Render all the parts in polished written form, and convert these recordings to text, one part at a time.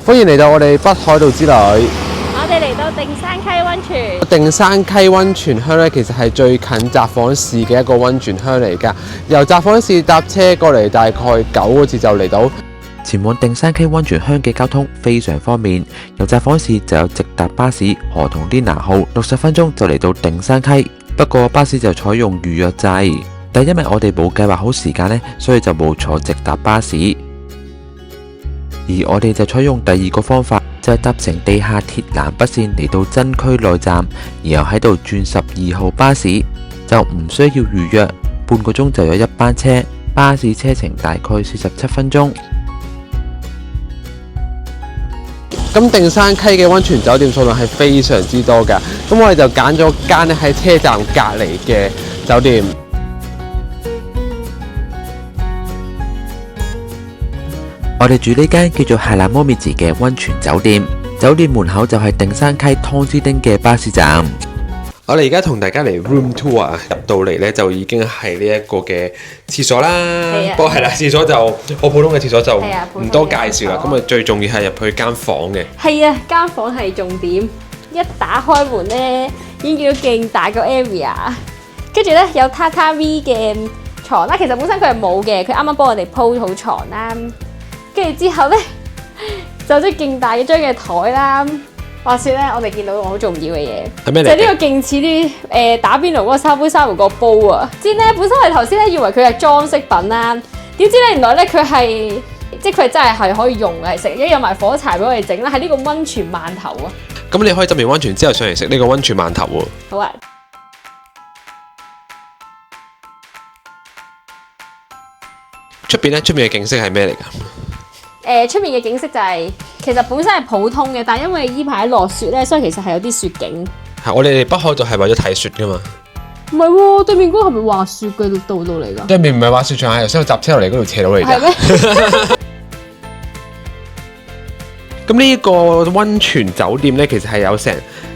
歡迎嚟到我哋北海道之旅。我哋嚟到定山溪溫泉。定山溪溫泉鄉咧，其實係最近札幌市嘅一個溫泉鄉嚟㗎。由札幌市搭車過嚟，大概9個字就嚟到。前往定山溪溫泉鄉嘅交通非常方便，由札幌市就有直達巴士河童啲拿號，60分鐘就嚟到定山溪。不過巴士就採用預約制，但因為我哋冇計劃好時間呢，所以就冇坐直達巴士。而我哋就採用第二個方法，就係搭乘地下鐵南北線嚟到真區內站，然後喺度轉12號巴士，就唔需要預約，半個鐘就有一班車，巴士車程大概47分鐘。咁定山溪嘅溫泉酒店數量係非常之多㗎，咁我哋就揀咗間咧喺車站隔離嘅酒店。我哋住呢間叫做係啦摩米字嘅溫泉酒店，酒店門口就係定山溪湯之町嘅巴士站。我哋而家同大家嚟 room tour 啊，入到嚟咧就已經係呢一個嘅廁所啦。不過係啦，廁所就好普通嘅廁所就唔多介紹啦。咁啊，最重要係入去間房嘅。係啊，間房係重點。一打開門咧，已經見到勁大個 area， 跟住咧有榻榻米嘅床啦。其實本身佢係冇嘅，佢啱啱幫我哋鋪好床啦。跟住之後咧，就即係勁大一張嘅台啦。話説咧，我哋見到個好重要嘅嘢，係咩嚟？就係呢個勁似啲打邊爐嗰個三杯三壺個煲啊！先咧，本身我哋頭先咧以為佢係裝飾品啦，點知咧原來咧佢係即係佢真係可以用嘅食，而家有埋火柴俾我哋整啦，係呢個溫泉饅頭啊！咁你可以浸完溫泉之後上嚟食呢個溫泉饅頭喎。好啊！出邊嘅景色係咩嚟㗎？出面嘅景色就係、其實本身係普通嘅，但係因為依排落雪咧，所以其實係有啲雪景。係我哋北海道係為咗睇雪㗎嘛。唔係喎，對面嗰個係咪滑雪嘅道路嚟㗎？對面唔係滑雪場，係由西搭車落嚟嗰條斜路嚟㗎。係咩？咁呢一個溫泉酒店呢，其實係有成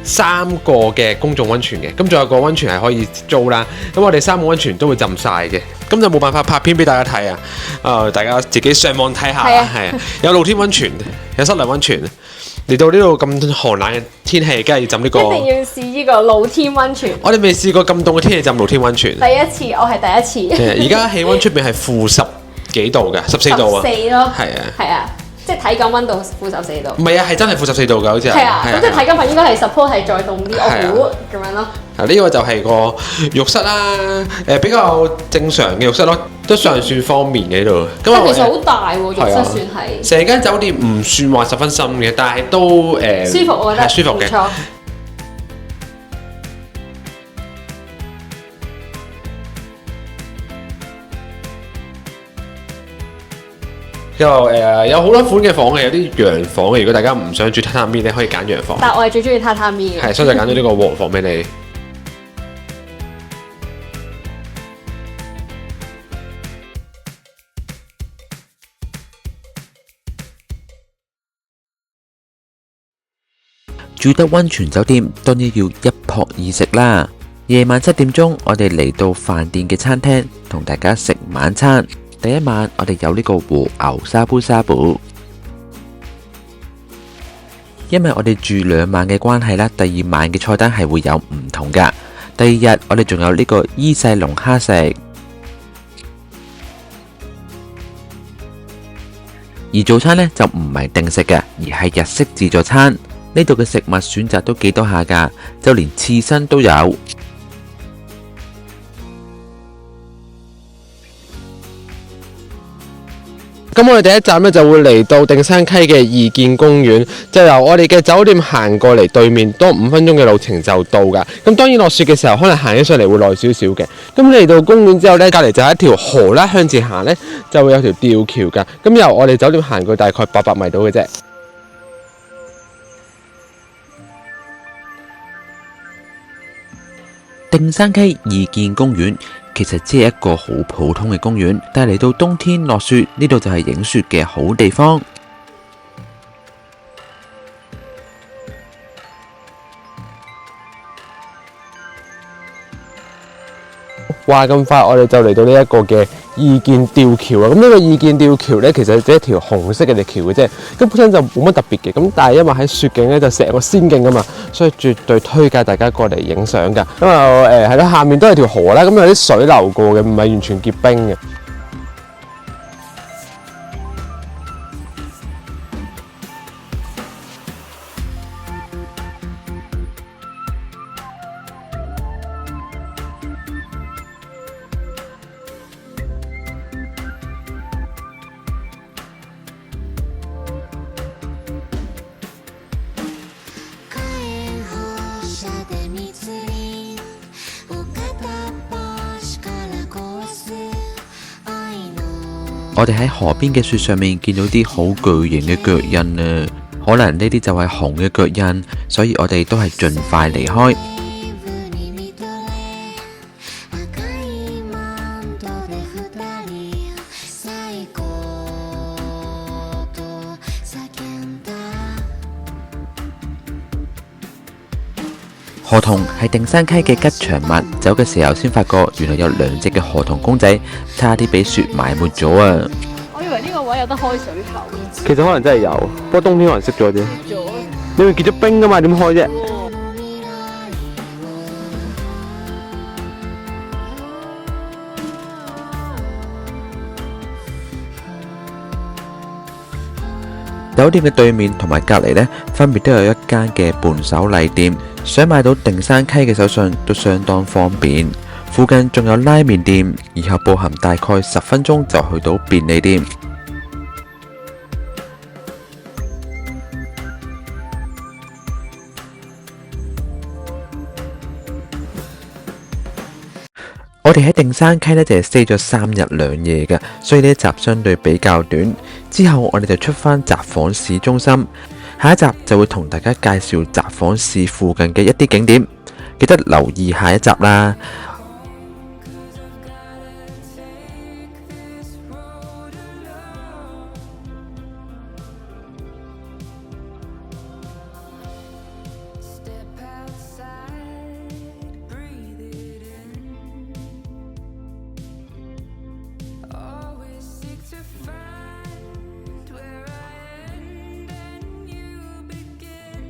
3個嘅公眾溫泉嘅，咁仲有個溫泉係可以租啦。咁我哋3個溫泉都會浸晒嘅，咁就冇辦法拍片俾大家睇啊！大家自己上網睇下，係啊，有露天溫泉，有室內溫泉。嚟到呢度咁寒冷嘅天氣，梗係要浸呢個。一定要試呢個露天溫泉。我哋未試過咁凍嘅天氣浸露天溫泉。第一次，我係第一次。而家氣溫出邊係-10幾度嘅，14度啊。14咯。係啊。係啊。即係體感溫度-14度。唔係啊，係真係-14度㗎，好似係。係啊，咁即係體感份應該係 support 係再凍啲，我估咁樣咯。呢個就係個浴室啦，比較正常嘅浴室咯，都尚算方便嘅呢度。但其實好大喎，浴室算係。成間酒店唔算話十分深嘅，但係都舒服，我覺得係舒服嘅。唔錯。有好多款嘅房嘅，有啲洋房嘅。如果大家唔想住榻榻米咧，可以揀洋房。但係我係最中意榻榻米嘅。係，所以就揀咗呢個和房俾你。住得溫泉酒店，當然要一撲二食啦。夜晚7點鐘，我哋嚟到飯店嘅餐廳，同大家食晚餐。第一晚我哋有呢個和牛沙煲沙煲，因為我哋住2晚嘅關係啦，第2晚嘅菜單係會有唔同噶。第2日我哋仲有呢個伊勢龍蝦食，而早餐呢就唔係定食嘅，而係日式自助餐。呢度嘅食物選擇都幾多下噶，就連刺身都有。咁我哋第一站咧就會嚟到定山溪嘅怡見公園，就由我哋嘅酒店行過嚟對面，多5分鐘嘅路程就到噶。咁當然落雪嘅時候，可能行起上嚟會耐少少嘅。咁嚟到公園之後呢，隔離就係一條河啦，向前行呢就會有條吊橋噶。咁由我哋酒店行過大概800米到嘅啫。定山溪怡見公園其實只係一個好普通嘅公園，但係嚟到冬天落雪，呢度就係影雪嘅好地方。話咁快，我哋就嚟到呢一個嘅意見吊橋啊！咁呢個意見吊橋咧，其實只係一條紅色嘅橋嘅啫，咁本身就冇乜特別嘅。咁但係因為喺雪景咧就成個仙境啊嘛，所以絕對推介大家過嚟影相㗎。咁係咯，下面都係條河啦，咁有啲水流過嘅，唔係完全結冰嘅。我哋喺河邊嘅雪上面見到啲好巨型嘅腳印啊，可能呢啲就係熊嘅腳印，所以我哋都係盡快離開。河童係定山溪嘅吉祥物，走嘅時候先發覺原來有2隻嘅河童公仔，差啲俾雪埋沒咗啊！我以為呢個位有得開水喉。其實可能真係有，不過冬天可能熄咗啫。你會結咗冰噶嘛？點開啫？酒店嘅對面同埋隔離呢，分別都有一間嘅伴手禮店，想買到定山溪嘅手信都相當方便。附近仲有拉麵店，然後步行大概10分鐘就去到便利店。我哋喺定山溪呢，就係 stay 咗3日2夜嘅，所以呢一集相對比較短。之後我哋就出返札幌市中心，下一集就會同大家介紹札幌市附近嘅一啲景點，記得留意下一集啦。